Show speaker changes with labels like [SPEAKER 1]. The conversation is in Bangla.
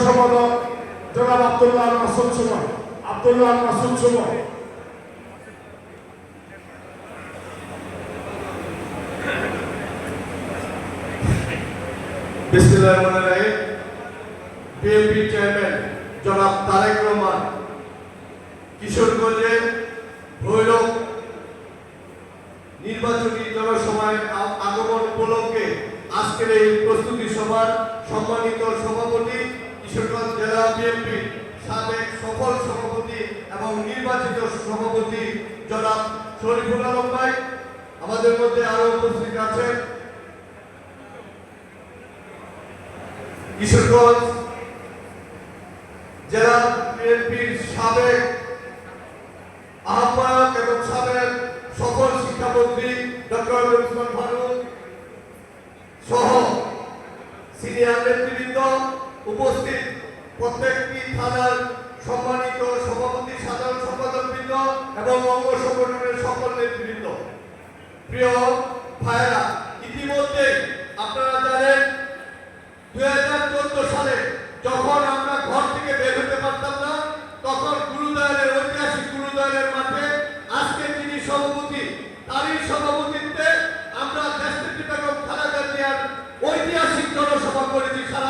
[SPEAKER 1] সম্পাদক জনাব আব্দুল্লাহ মাসুদ সুমন।
[SPEAKER 2] বিসমিল্লাহির রহমানির রহিম। বিএনপি চেয়ারম্যান জনাব তারেক রহমান কিশোরগঞ্জের ভৈরব নির্বাচনী জনসভায় আগমন উপলক্ষে আজকের এই প্রস্তুতি সভার সম্মানিত সভাপতি, কিশোরগঞ্জ জেলা বিএনপির সাবেক সফল সভাপতি এবং নির্বাচিত সভাপতি জনাব শরীফুল আলম ভাই, আমাদের মধ্যে আরো উপস্থিত আছেন কিশোরগঞ্জ জেলা বিএনপির সাবেক আহ্বায়ক এবং সাবেক সফল শিক্ষামন্ত্রী ডক্টর উসমান ফারুক সহ সিনিয়র নেতৃবৃন্দ, উপস্থিত প্রত্যেকটি থানার সম্মানিত সভাপতি, সাধারণ সম্পাদকবৃন্দ এবং অঙ্গ সংগঠনের সকল নেতৃবৃন্দ, প্রিয় ভাইয়েরা, ইতিমধ্যে আপনারা জানেন 2014 সালে যখন আমরা ঘর থেকে বের হতে পারতাম না, তখন গুরুদয়ালের ঐতিহাসিক গুরুদয়ালের মাঠে আজকে যিনি সভাপতি, তারই সভাপতিত্বে আমরা দেশনেত্রী বেগম খালেদা জিয়ার ঐতিহাসিক জনসভা করেছি সারা